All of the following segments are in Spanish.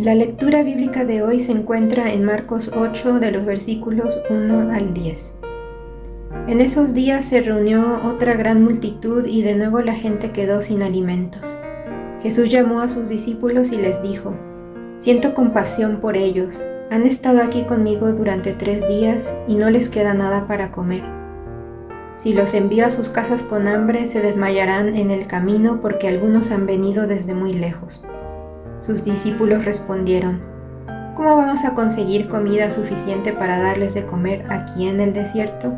La lectura bíblica de hoy se encuentra en Marcos 8 de los versículos 1 al 10. En esos días se reunió otra gran multitud y de nuevo la gente quedó sin alimentos. Jesús llamó a sus discípulos y les dijo: «Siento compasión por ellos. Han estado aquí conmigo durante 3 días y no les queda nada para comer. Si los envío a sus casas con hambre, se desmayarán en el camino porque algunos han venido desde muy lejos». Sus discípulos respondieron: «¿Cómo vamos a conseguir comida suficiente para darles de comer aquí en el desierto?»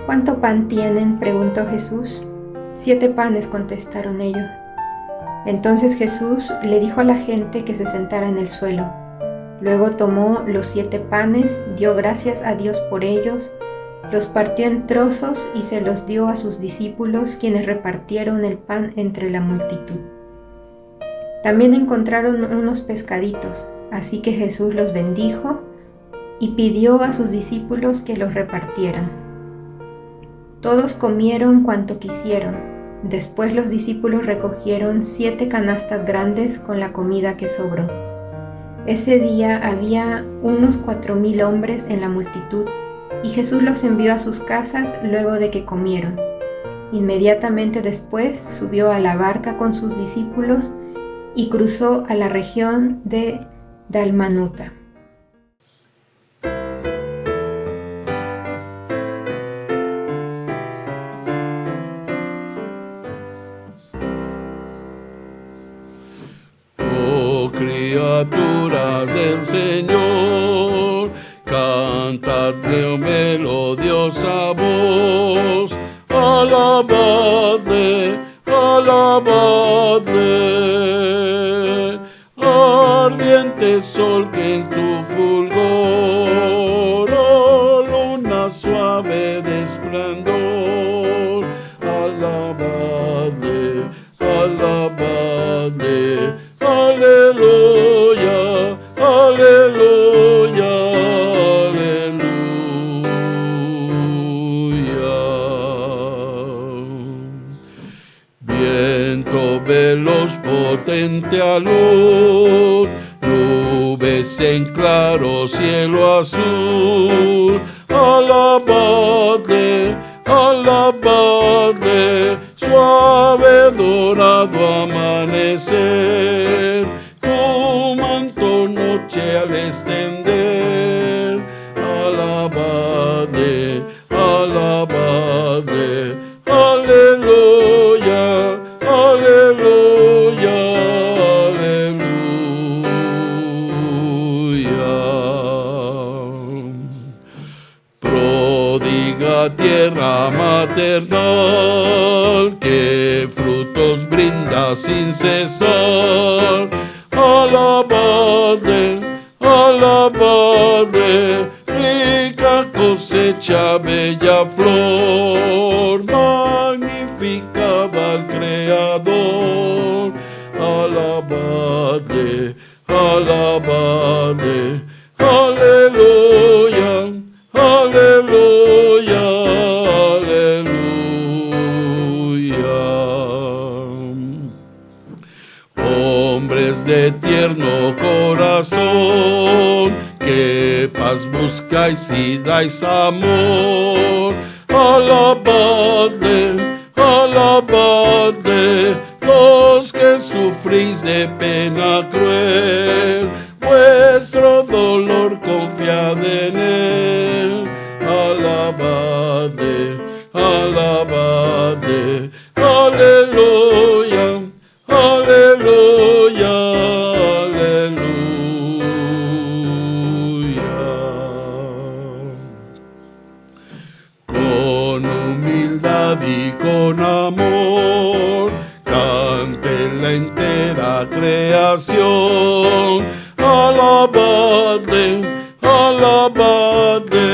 «¿Cuánto pan tienen?», preguntó Jesús. «7 panes», contestaron ellos. Entonces Jesús le dijo a la gente que se sentara en el suelo. Luego tomó los 7 panes, dio gracias a Dios por ellos, los partió en trozos y se los dio a sus discípulos, quienes repartieron el pan entre la multitud. También encontraron unos pescaditos, así que Jesús los bendijo y pidió a sus discípulos que los repartieran. Todos comieron cuanto quisieron. Después los discípulos recogieron 7 canastas grandes con la comida que sobró. Ese día había unos 4,000 hombres en la multitud, y Jesús los envió a sus casas luego de que comieron. Inmediatamente después subió a la barca con sus discípulos y cruzó a la región de Dalmanuta. Oh, criaturas del Señor, cantadle melodiosa voz, alabadle, alabadle, ardiente sol que en tu fulgor, oh, luna suave de esplendor, alabadle, alabadle, aleluya, aleluya, aleluya. Viento veloz, potente alud, nubes en claro cielo azul, alabadle, alabadle, suave dorado amanecer, tu manto noche al extender, alabadle, alabadle, aleluya, aleluya, aleluya. Pródiga tierra maternal, que frutos brinda sin cesar, alabadle, alabadle, rica cosecha, bella flor, magnificada al Creador, alabadle, alabadle, aleluya, aleluya, aleluya. Hombres de tierno corazón, que paz buscáis y dais amor, alabadle, alabadle, los que sufrís de pena cruel, vuestro dolor confiad en él, alabadle, alabadle, aleluya, aleluya, aleluya. Con humildad y con amor, cante la entera creación, alabadle, alabadle,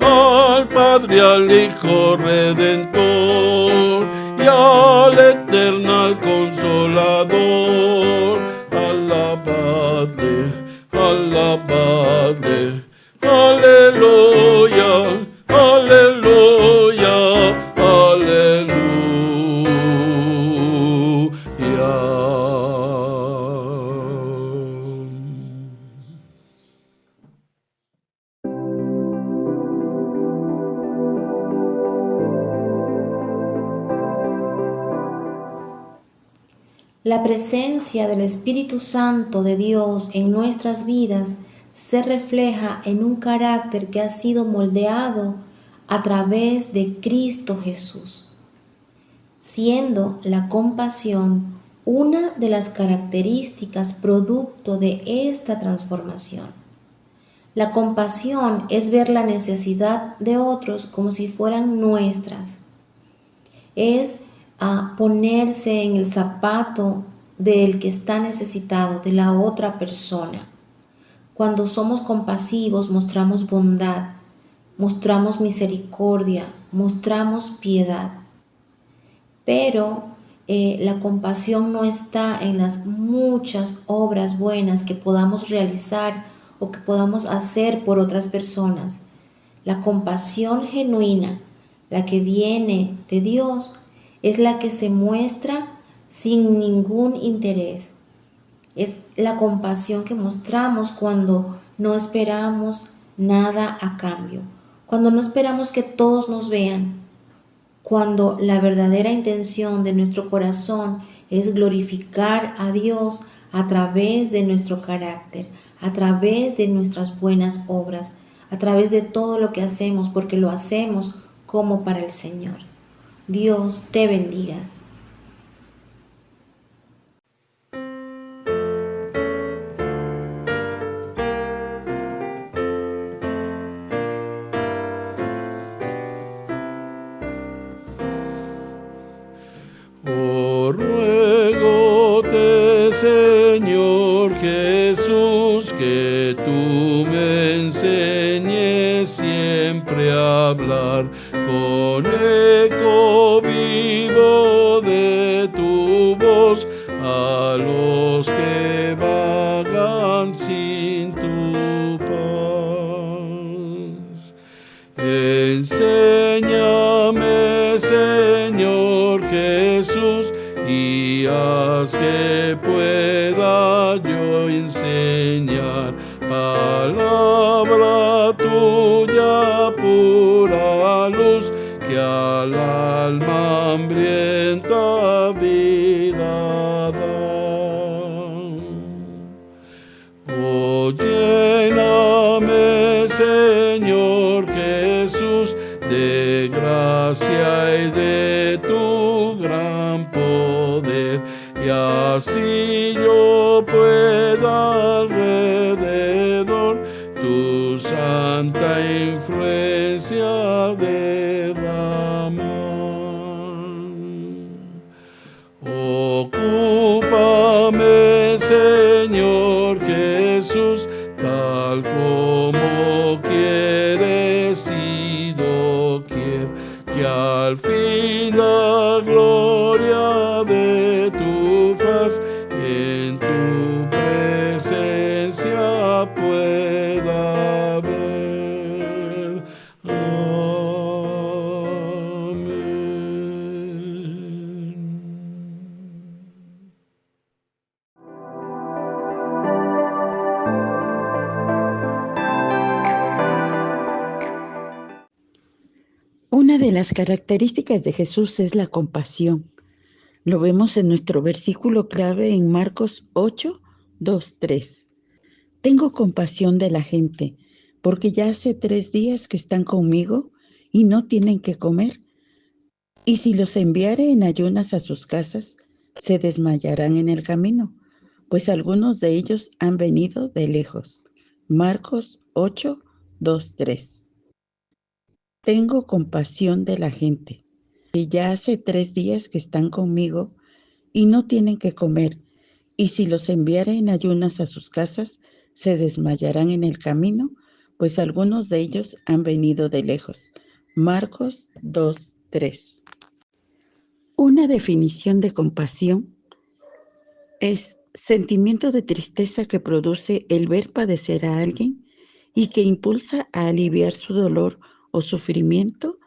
al Padre, al Hijo Redentor y al Eternal Consolador, alabadle, alabadle, aleluya, aleluya, aleluya. La presencia del Espíritu Santo de Dios en nuestras vidas se refleja en un carácter que ha sido moldeado a través de Cristo Jesús, siendo la compasión una de las características producto de esta transformación. La compasión es ver la necesidad de otros como si fueran nuestras. Es ponerse en el zapato del que está necesitado, de la otra persona. Cuando somos compasivos, mostramos bondad, mostramos misericordia, mostramos piedad. Pero la compasión no está en las muchas obras buenas que podamos realizar o que podamos hacer por otras personas. La compasión genuina, la que viene de Dios, es la que se muestra sin ningún interés. Es la compasión que mostramos cuando no esperamos nada a cambio, cuando no esperamos que todos nos vean, cuando la verdadera intención de nuestro corazón es glorificar a Dios a través de nuestro carácter, a través de nuestras buenas obras, a través de todo lo que hacemos, porque lo hacemos como para el Señor. Dios te bendiga. Oh, ruégote, Señor Jesús, que tú me enseñes siempre a hablar con eco vivo de tu voz a los que vagan sin tu paz. Enséñame, Señor Jesús, y haz que pueda yo enseñar palabra tuya, pura luz, que al alma hambrienta vida da. Oh, lléname, Señor Jesús, de gracia y de tu gran poder, y así yo pueda alrededor tu santa influencia derramar. Ocúpame, Señor Jesús, tal como quieres y doquier, que al fin la gloria de tu faz en tu presencia pueda ver. Amén. Una de las características de Jesús es la compasión. Lo vemos en nuestro versículo clave en Marcos 8, 2, 3. Tengo compasión de la gente, porque ya hace 3 días que están conmigo y no tienen que comer. Y si los enviare en ayunas a sus casas, se desmayarán en el camino, pues algunos de ellos han venido de lejos. Marcos 8, 2, 3. Tengo compasión de la gente, que ya hace 3 días que están conmigo y no tienen que comer, y si los enviare en ayunas a sus casas, se desmayarán en el camino, pues algunos de ellos han venido de lejos. Marcos 2, 3. Una definición de compasión es sentimiento de tristeza que produce el ver padecer a alguien y que impulsa a aliviar su dolor o sufrimiento,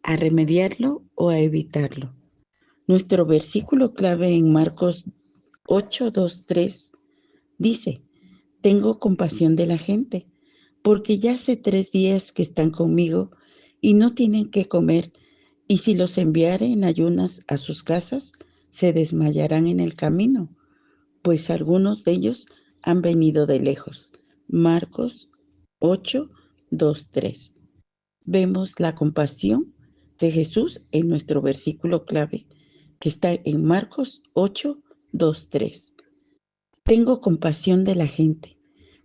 a remediarlo o a evitarlo. Nuestro versículo clave en Marcos 8, 2, 3 dice: tengo compasión de la gente, porque ya hace 3 días que están conmigo y no tienen que comer, y si los enviare en ayunas a sus casas, se desmayarán en el camino, pues algunos de ellos han venido de lejos. Marcos 8, 2, 3. Vemos la compasión de Jesús en nuestro versículo clave, que está en Marcos 8, 2, 3. Tengo compasión de la gente,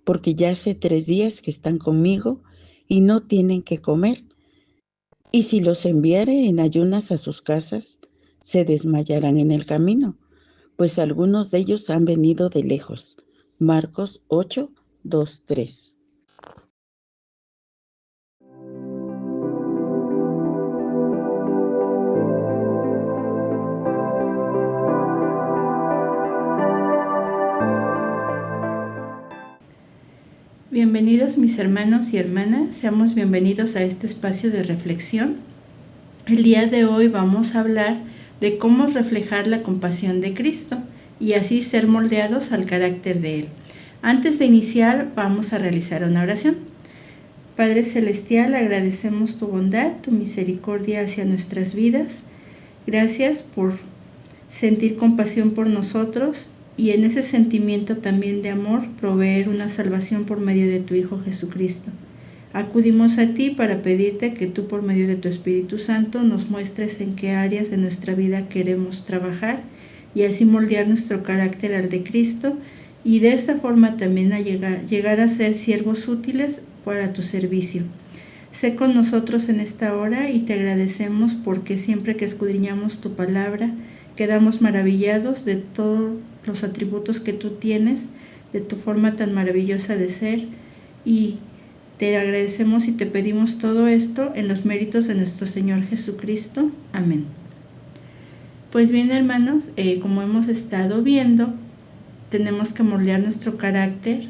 porque ya hace 3 días que están conmigo y no tienen que comer. Y si los enviare en ayunas a sus casas, se desmayarán en el camino, pues algunos de ellos han venido de lejos. Marcos 8, 2, 3. Bienvenidos mis hermanos y hermanas, seamos bienvenidos a este espacio de reflexión. El día de hoy vamos a hablar de cómo reflejar la compasión de Cristo y así ser moldeados al carácter de Él. Antes de iniciar, vamos a realizar una oración. Padre Celestial, agradecemos tu bondad, tu misericordia hacia nuestras vidas. Gracias por sentir compasión por nosotros y en ese sentimiento también de amor proveer una salvación por medio de tu Hijo Jesucristo. Acudimos a ti para pedirte que tú por medio de tu Espíritu Santo nos muestres en qué áreas de nuestra vida queremos trabajar y así moldear nuestro carácter al de Cristo y de esta forma también llegar a ser siervos útiles para tu servicio. Sé con nosotros en esta hora y te agradecemos porque siempre que escudriñamos tu palabra quedamos maravillados de todos los atributos que tú tienes, de tu forma tan maravillosa de ser y te agradecemos y te pedimos todo esto en los méritos de nuestro Señor Jesucristo. Amén. Pues bien, hermanos, como hemos estado viendo, tenemos que moldear nuestro carácter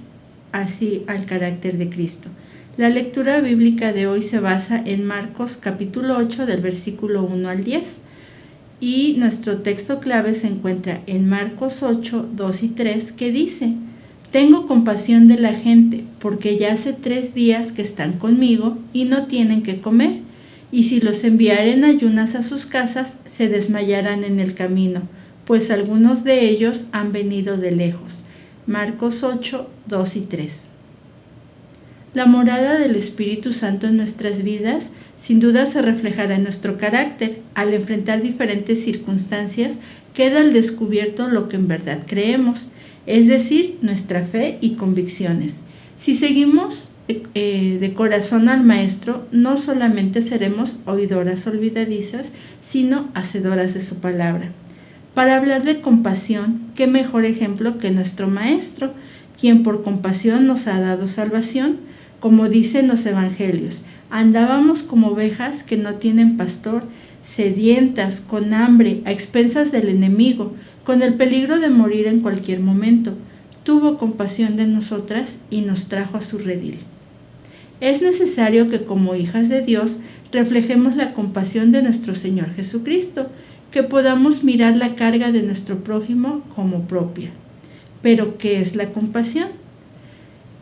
así al carácter de Cristo. La lectura bíblica de hoy se basa en Marcos capítulo 8 del versículo 1 al 10 y nuestro texto clave se encuentra en Marcos 8, 2 y 3 que dice: Tengo compasión de la gente, porque ya hace 3 días que están conmigo y no tienen que comer, y si los enviare en ayunas a sus casas, se desmayarán en el camino, pues algunos de ellos han venido de lejos. Marcos 8, 2 y 3. La morada del Espíritu Santo en nuestras vidas sin duda se reflejará en nuestro carácter. Al enfrentar diferentes circunstancias, queda al descubierto lo que en verdad creemos, es decir, nuestra fe y convicciones. Si seguimos de corazón al Maestro, no solamente seremos oidoras olvidadizas, sino hacedoras de su palabra. Para hablar de compasión, qué mejor ejemplo que nuestro Maestro, quien por compasión nos ha dado salvación, como dicen los evangelios. Andábamos como ovejas que no tienen pastor, sedientas, con hambre, a expensas del enemigo, con el peligro de morir en cualquier momento. Tuvo compasión de nosotras y nos trajo a su redil. Es necesario que como hijas de Dios reflejemos la compasión de nuestro Señor Jesucristo, que podamos mirar la carga de nuestro prójimo como propia. ¿Pero qué es la compasión?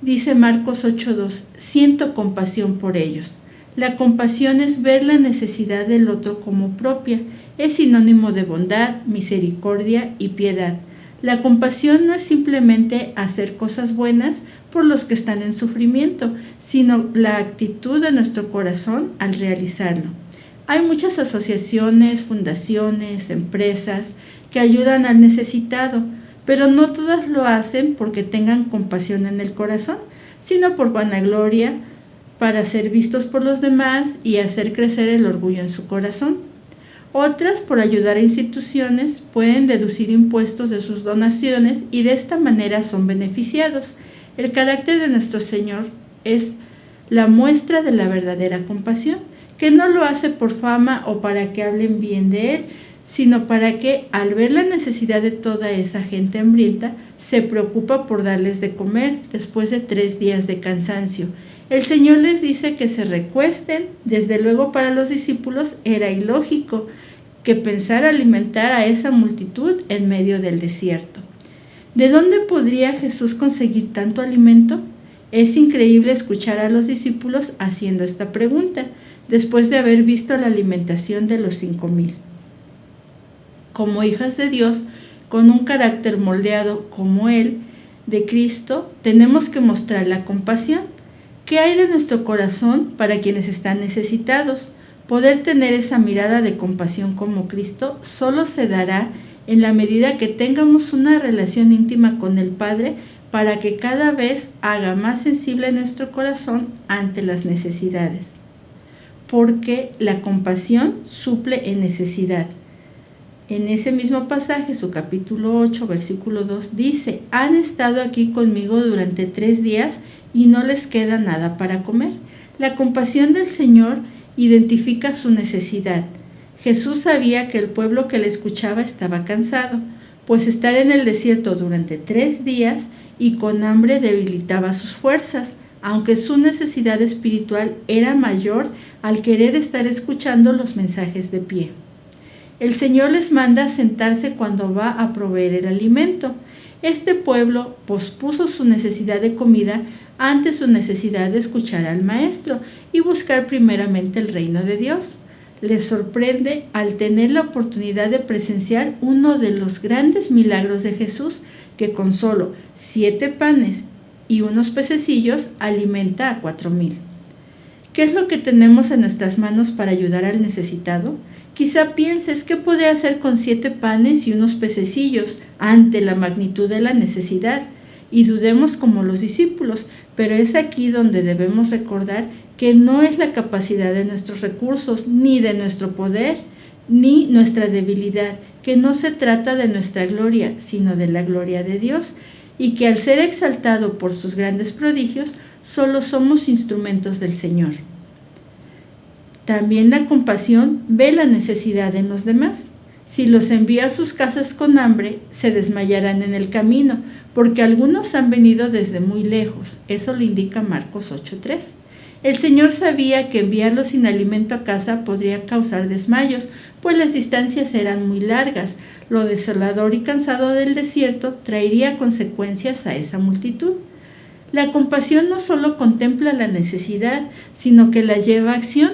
Dice Marcos 8:2, siento compasión por ellos. La compasión es ver la necesidad del otro como propia. Es sinónimo de bondad, misericordia y piedad. La compasión no es simplemente hacer cosas buenas por los que están en sufrimiento, sino la actitud de nuestro corazón al realizarlo. Hay muchas asociaciones, fundaciones, empresas que ayudan al necesitado, pero no todas lo hacen porque tengan compasión en el corazón, sino por vanagloria, para ser vistos por los demás y hacer crecer el orgullo en su corazón. Otras, por ayudar a instituciones, pueden deducir impuestos de sus donaciones y de esta manera son beneficiados. El carácter de nuestro Señor es la muestra de la verdadera compasión, que no lo hace por fama o para que hablen bien de Él, sino para que, al ver la necesidad de toda esa gente hambrienta, se preocupa por darles de comer después de 3 días de cansancio. El Señor les dice que se recuesten. Desde luego para los discípulos era ilógico que pensar alimentar a esa multitud en medio del desierto. ¿De dónde podría Jesús conseguir tanto alimento? Es increíble escuchar a los discípulos haciendo esta pregunta, después de haber visto la alimentación de los 5,000. Como hijas de Dios, con un carácter moldeado como el de Cristo, tenemos que mostrar la compasión. ¿Qué hay de nuestro corazón para quienes están necesitados? Poder tener esa mirada de compasión como Cristo solo se dará en la medida que tengamos una relación íntima con el Padre, para que cada vez haga más sensible nuestro corazón ante las necesidades. Porque la compasión suple en necesidad. En ese mismo pasaje, su capítulo 8, versículo 2, dice: han estado aquí conmigo durante 3 días y no les queda nada para comer. La compasión del Señor identifica su necesidad. Jesús sabía que el pueblo que le escuchaba estaba cansado, pues estar en el desierto durante 3 días y con hambre debilitaba sus fuerzas, aunque su necesidad espiritual era mayor al querer estar escuchando los mensajes de pie. El Señor les manda sentarse cuando va a proveer el alimento. Este pueblo pospuso su necesidad de comida ante su necesidad de escuchar al Maestro y buscar primeramente el reino de Dios. Les sorprende al tener la oportunidad de presenciar uno de los grandes milagros de Jesús, que con solo 7 panes y unos pececillos alimenta a 4,000. ¿Qué es lo que tenemos en nuestras manos para ayudar al necesitado? Quizá pienses, ¿qué podría hacer con 7 panes y unos pececillos ante la magnitud de la necesidad? Y dudemos como los discípulos, pero es aquí donde debemos recordar que no es la capacidad de nuestros recursos, ni de nuestro poder, ni nuestra debilidad, que no se trata de nuestra gloria, sino de la gloria de Dios, y que al ser exaltado por sus grandes prodigios, solo somos instrumentos del Señor. También la compasión ve la necesidad en los demás. Si los envía a sus casas con hambre, se desmayarán en el camino, porque algunos han venido desde muy lejos. Eso lo indica Marcos 8:3. El Señor sabía que enviarlos sin alimento a casa podría causar desmayos, pues las distancias eran muy largas. Lo desolador y cansado del desierto traería consecuencias a esa multitud. La compasión no solo contempla la necesidad, sino que la lleva a acción.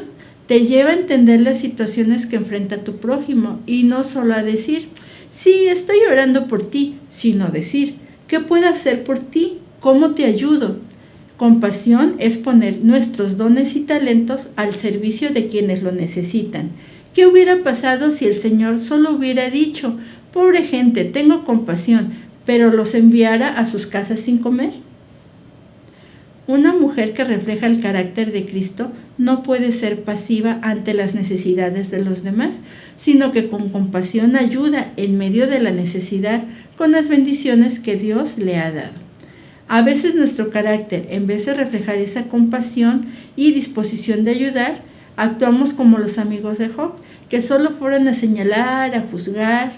Te lleva a entender las situaciones que enfrenta tu prójimo y no solo a decir, sí, estoy orando por ti, sino decir, ¿qué puedo hacer por ti? ¿Cómo te ayudo? Compasión es poner nuestros dones y talentos al servicio de quienes lo necesitan. ¿Qué hubiera pasado si el Señor solo hubiera dicho, pobre gente, tengo compasión, pero los enviara a sus casas sin comer? Una mujer que refleja el carácter de Cristo no puede ser pasiva ante las necesidades de los demás, sino que con compasión ayuda en medio de la necesidad con las bendiciones que Dios le ha dado. A veces nuestro carácter, en vez de reflejar esa compasión y disposición de ayudar, actuamos como los amigos de Job, que solo fueron a señalar, a juzgar.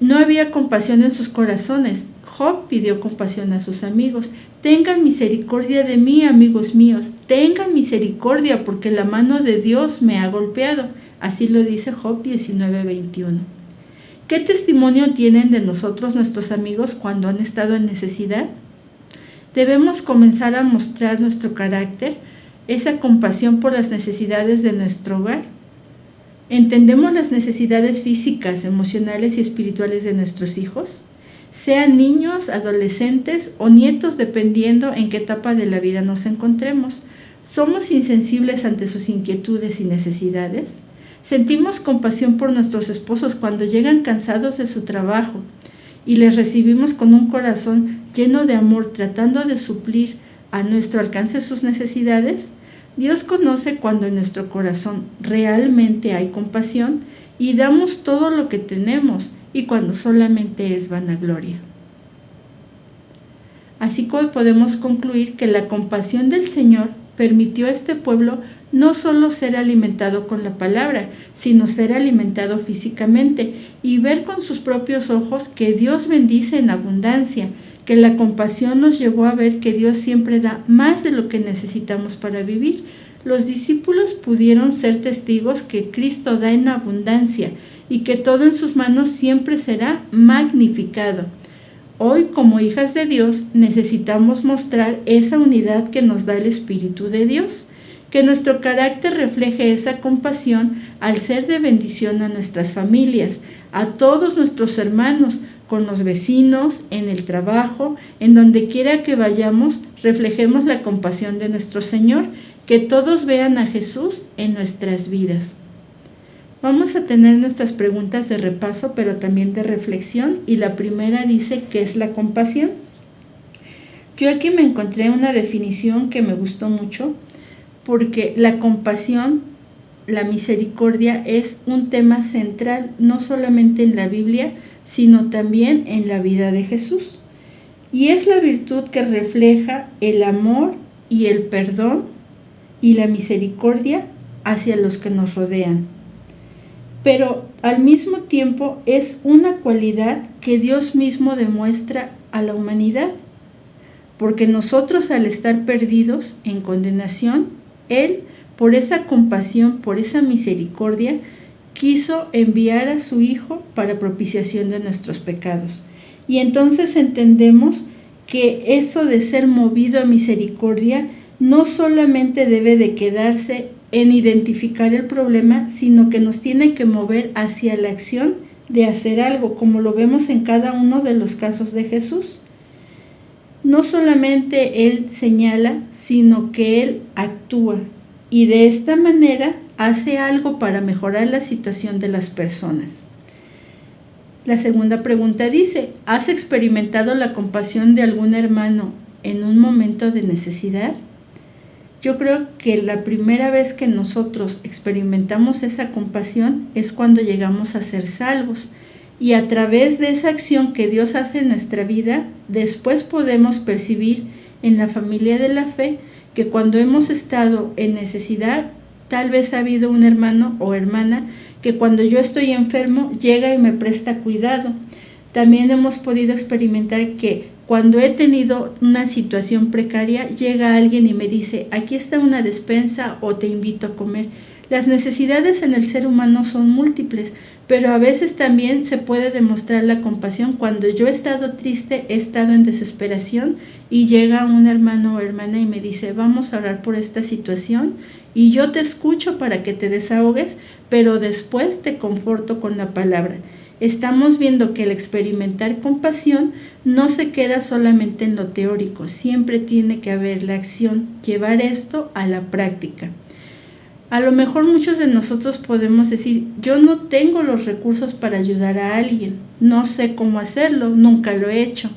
No había compasión en sus corazones. Job pidió compasión a sus amigos. Tengan misericordia de mí, amigos míos. Tengan misericordia porque la mano de Dios me ha golpeado. Así lo dice Job 19:21. ¿Qué testimonio tienen de nosotros nuestros amigos cuando han estado en necesidad? Debemos comenzar a mostrar nuestro carácter, esa compasión por las necesidades de nuestro hogar. ¿Entendemos las necesidades físicas, emocionales y espirituales de nuestros hijos? Sean niños, adolescentes o nietos, dependiendo en qué etapa de la vida nos encontremos. ¿Somos insensibles ante sus inquietudes y necesidades? ¿Sentimos compasión por nuestros esposos cuando llegan cansados de su trabajo y les recibimos con un corazón lleno de amor, tratando de suplir a nuestro alcance sus necesidades? Dios conoce cuando en nuestro corazón realmente hay compasión y damos todo lo que tenemos, y cuando solamente es vanagloria. Así como podemos concluir que la compasión del Señor permitió a este pueblo no solo ser alimentado con la palabra, sino ser alimentado físicamente y ver con sus propios ojos que Dios bendice en abundancia, que la compasión nos llevó a ver que Dios siempre da más de lo que necesitamos para vivir. Los discípulos pudieron ser testigos que Cristo da en abundancia y que todo en sus manos siempre será magnificado. Hoy, como hijas de Dios, necesitamos mostrar esa unidad que nos da el Espíritu de Dios, que nuestro carácter refleje esa compasión al ser de bendición a nuestras familias, a todos nuestros hermanos, con los vecinos, en el trabajo, en donde quiera que vayamos, reflejemos la compasión de nuestro Señor, que todos vean a Jesús en nuestras vidas. Vamos a tener nuestras preguntas de repaso, pero también de reflexión, y la primera dice, ¿qué es la compasión? Yo aquí me encontré una definición que me gustó mucho, porque la compasión, la misericordia, es un tema central, no solamente en la Biblia, sino también en la vida de Jesús. Y es la virtud que refleja el amor y el perdón y la misericordia hacia los que nos rodean. Pero al mismo tiempo es una cualidad que Dios mismo demuestra a la humanidad, porque nosotros, al estar perdidos en condenación, Él, por esa compasión, por esa misericordia, quiso enviar a su Hijo para propiciación de nuestros pecados. Y entonces entendemos que eso de ser movido a misericordia no solamente debe de quedarse en identificar el problema, sino que nos tiene que mover hacia la acción de hacer algo, como lo vemos en cada uno de los casos de Jesús. No solamente Él señala, sino que Él actúa, y de esta manera hace algo para mejorar la situación de las personas. La segunda pregunta dice, ¿has experimentado la compasión de algún hermano en un momento de necesidad? Yo creo que la primera vez que nosotros experimentamos esa compasión es cuando llegamos a ser salvos, y a través de esa acción que Dios hace en nuestra vida, después podemos percibir en la familia de la fe que cuando hemos estado en necesidad, tal vez ha habido un hermano o hermana que cuando yo estoy enfermo llega y me presta cuidado. También hemos podido experimentar que cuando he tenido una situación precaria, llega alguien y me dice, aquí está una despensa o te invito a comer. Las necesidades en el ser humano son múltiples, pero a veces también se puede demostrar la compasión cuando yo he estado triste, he estado en desesperación y llega un hermano o hermana y me dice, vamos a orar por esta situación y yo te escucho para que te desahogues, pero después te conforto con la palabra. Estamos viendo que el experimentar compasión no se queda solamente en lo teórico, siempre tiene que haber la acción, llevar esto a la práctica. A lo mejor muchos de nosotros podemos decir, yo no tengo los recursos para ayudar a alguien, no sé cómo hacerlo, nunca lo he hecho.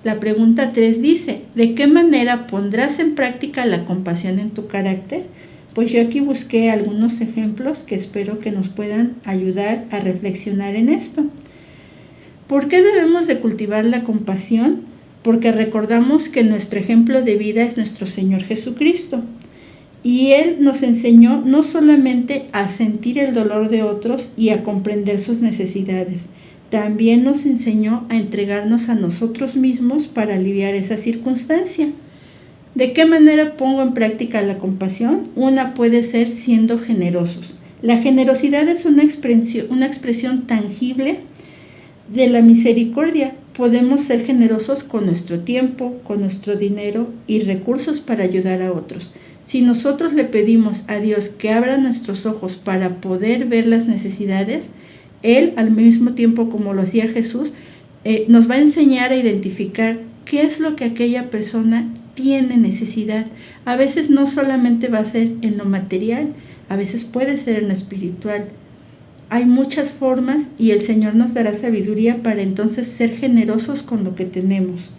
La pregunta 3 dice, ¿de qué manera pondrás en práctica la compasión en tu carácter? Pues yo aquí busqué algunos ejemplos que espero que nos puedan ayudar a reflexionar en esto. ¿Por qué debemos de cultivar la compasión? Porque recordamos que nuestro ejemplo de vida es nuestro Señor Jesucristo. Y Él nos enseñó no solamente a sentir el dolor de otros y a comprender sus necesidades, también nos enseñó a entregarnos a nosotros mismos para aliviar esa circunstancia. ¿De qué manera pongo en práctica la compasión? Una puede ser siendo generosos. La generosidad es una expresión tangible de la misericordia. Podemos ser generosos con nuestro tiempo, con nuestro dinero y recursos para ayudar a otros. Si nosotros le pedimos a Dios que abra nuestros ojos para poder ver las necesidades, Él, al mismo tiempo como lo hacía Jesús, nos va a enseñar a identificar qué es lo que aquella persona tiene necesidad. A veces no solamente va a ser en lo material, a veces puede ser en lo espiritual. Hay muchas formas y el Señor nos dará sabiduría para entonces ser generosos con lo que tenemos.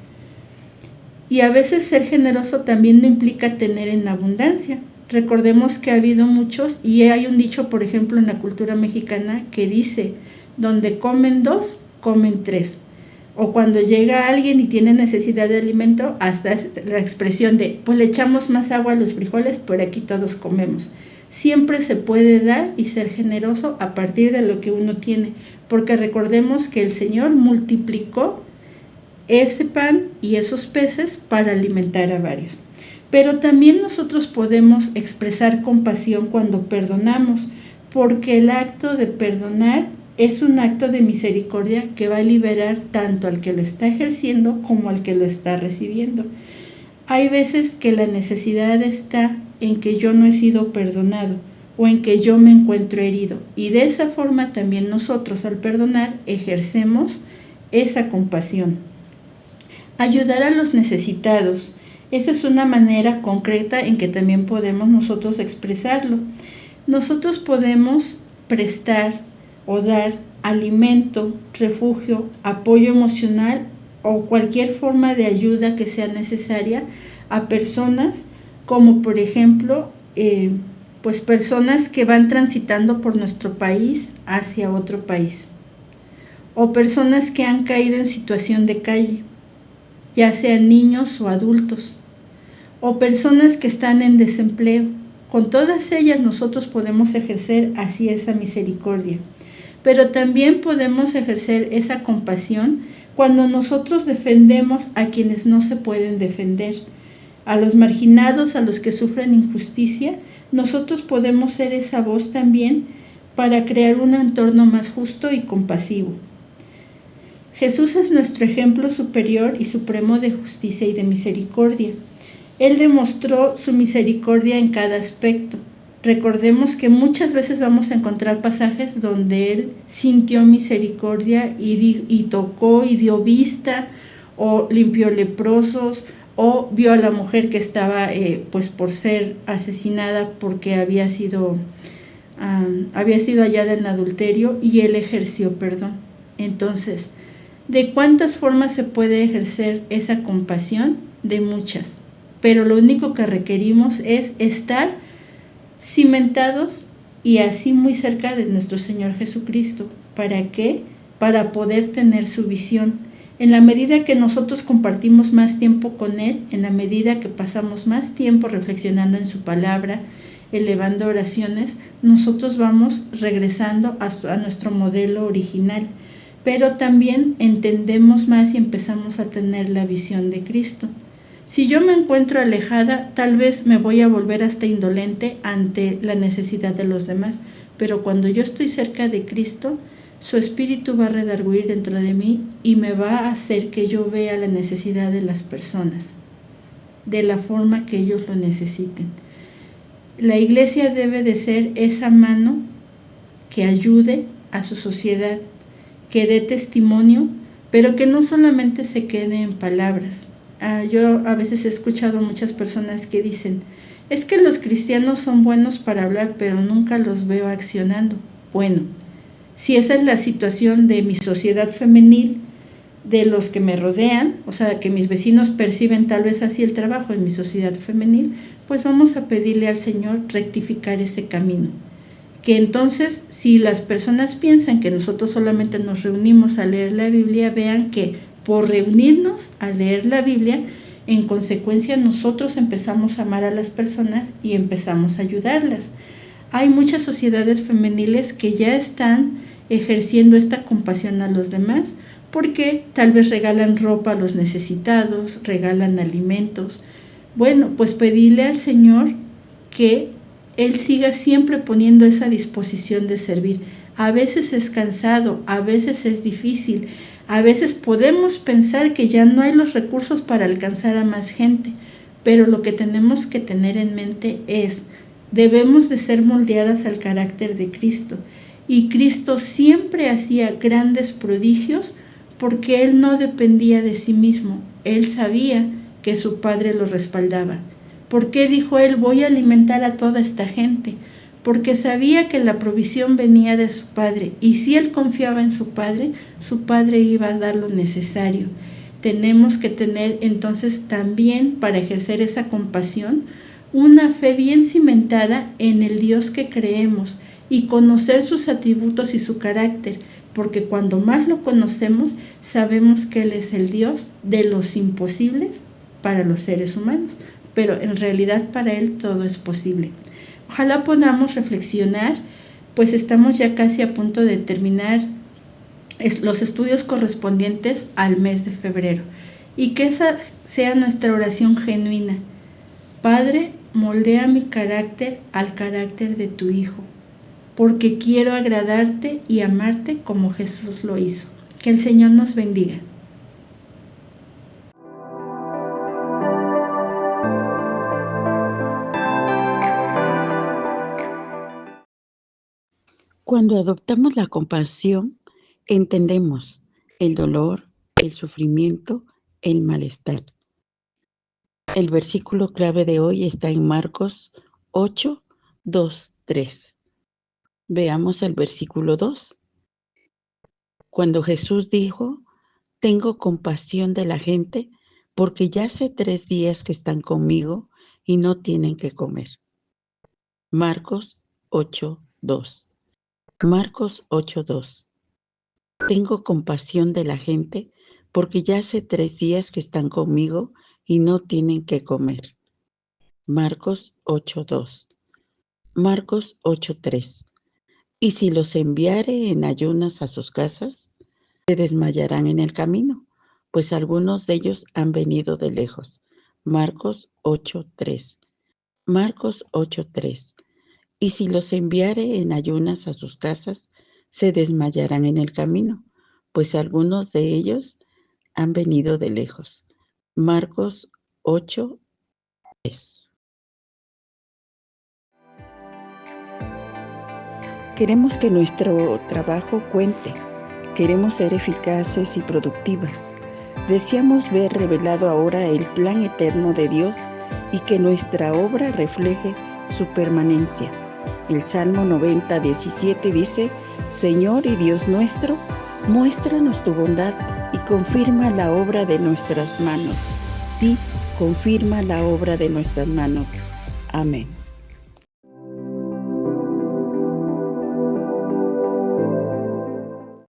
Y a veces ser generoso también no implica tener en abundancia. Recordemos que ha habido muchos, y hay un dicho, por ejemplo, en la cultura mexicana que dice, donde comen 2, comen 3. O cuando llega alguien y tiene necesidad de alimento, hasta la expresión de, pues le echamos más agua a los frijoles, por aquí todos comemos. Siempre se puede dar y ser generoso a partir de lo que uno tiene, porque recordemos que el Señor multiplicó ese pan y esos peces para alimentar a varios. Pero también nosotros podemos expresar compasión cuando perdonamos, porque el acto de perdonar es un acto de misericordia que va a liberar tanto al que lo está ejerciendo como al que lo está recibiendo. Hay veces que la necesidad está en que yo no he sido perdonado o en que yo me encuentro herido. Y de esa forma también nosotros al perdonar ejercemos esa compasión. Ayudar a los necesitados. Esa es una manera concreta en que también podemos nosotros expresarlo. Nosotros podemos prestar o dar alimento, refugio, apoyo emocional o cualquier forma de ayuda que sea necesaria a personas como por ejemplo pues personas que van transitando por nuestro país hacia otro país o personas que han caído en situación de calle, ya sean niños o adultos, o personas que están en desempleo. Con todas ellas nosotros podemos ejercer así esa misericordia, pero también podemos ejercer esa compasión cuando nosotros defendemos a quienes no se pueden defender, a los marginados, a los que sufren injusticia. Nosotros podemos ser esa voz también para crear un entorno más justo y compasivo. Jesús es nuestro ejemplo superior y supremo de justicia y de misericordia. Él demostró su misericordia en cada aspecto. Recordemos que muchas veces vamos a encontrar pasajes donde Él sintió misericordia y tocó y dio vista, o limpió leprosos, o vio a la mujer que estaba pues por ser asesinada porque había sido hallada en adulterio, y Él ejerció perdón. Entonces, ¿de cuántas formas se puede ejercer esa compasión? De muchas. Pero lo único que requerimos es estar cimentados y así muy cerca de nuestro Señor Jesucristo. ¿Para qué? Para poder tener su visión. En la medida que nosotros compartimos más tiempo con Él, en la medida que pasamos más tiempo reflexionando en su palabra, elevando oraciones, nosotros vamos regresando a nuestro modelo original. Pero también entendemos más y empezamos a tener la visión de Cristo. Si yo me encuentro alejada, tal vez me voy a volver hasta indolente ante la necesidad de los demás, pero cuando yo estoy cerca de Cristo, su Espíritu va a redarguir dentro de mí y me va a hacer que yo vea la necesidad de las personas, de la forma que ellos lo necesiten. La Iglesia debe de ser esa mano que ayude a su sociedad, que dé testimonio, pero que no solamente se quede en palabras. Yo a veces he escuchado a muchas personas que dicen, es que los cristianos son buenos para hablar, pero nunca los veo accionando. Bueno, si esa es la situación de mi sociedad femenil, de los que me rodean, o sea, que mis vecinos perciben tal vez así el trabajo en mi sociedad femenil, pues vamos a pedirle al Señor rectificar ese camino. Que entonces, si las personas piensan que nosotros solamente nos reunimos a leer la Biblia, vean que por reunirnos a leer la Biblia, en consecuencia nosotros empezamos a amar a las personas y empezamos a ayudarlas. Hay muchas sociedades femeniles que ya están ejerciendo esta compasión a los demás, porque tal vez regalan ropa a los necesitados, regalan alimentos. Bueno, pues pedirle al Señor que Él siga siempre poniendo esa disposición de servir. A veces es cansado, a veces es difícil, a veces podemos pensar que ya no hay los recursos para alcanzar a más gente, pero lo que tenemos que tener en mente es, debemos de ser moldeadas al carácter de Cristo. Y Cristo siempre hacía grandes prodigios porque Él no dependía de sí mismo. Él sabía que su Padre lo respaldaba. ¿Por qué dijo Él, voy a alimentar a toda esta gente? Porque sabía que la provisión venía de su Padre, y si Él confiaba en su Padre iba a dar lo necesario. Tenemos que tener entonces también, para ejercer esa compasión, una fe bien cimentada en el Dios que creemos y conocer sus atributos y su carácter, porque cuando más lo conocemos, sabemos que Él es el Dios de los imposibles para los seres humanos, pero en realidad para Él todo es posible. Ojalá podamos reflexionar, pues estamos ya casi a punto de terminar los estudios correspondientes al mes de febrero, y que esa sea nuestra oración genuina. Padre, moldea mi carácter al carácter de tu Hijo, porque quiero agradarte y amarte como Jesús lo hizo. Que el Señor nos bendiga. Cuando adoptamos la compasión, entendemos el dolor, el sufrimiento, el malestar. El versículo clave de hoy está en Marcos 8, 2, 3. Veamos el versículo 2. Cuando Jesús dijo: tengo compasión de la gente porque ya hace 3 días que están conmigo y no tienen que comer. Marcos 8, 2. Marcos 8, 2. Tengo compasión de la gente porque ya hace 3 días que están conmigo y no tienen que comer. Marcos 8, 2. Marcos 8, 3. Y si los enviare en ayunas a sus casas, se desmayarán en el camino, pues algunos de ellos han venido de lejos. Marcos 8, 3. Marcos 8, 3. Y si los enviare en ayunas a sus casas, se desmayarán en el camino, pues algunos de ellos han venido de lejos. Marcos 8, 3. Queremos que nuestro trabajo cuente. Queremos ser eficaces y productivas. Deseamos ver revelado ahora el plan eterno de Dios y que nuestra obra refleje su permanencia. El Salmo 90, 17 dice: Señor y Dios nuestro, muéstranos tu bondad y confirma la obra de nuestras manos. Sí, confirma la obra de nuestras manos. Amén.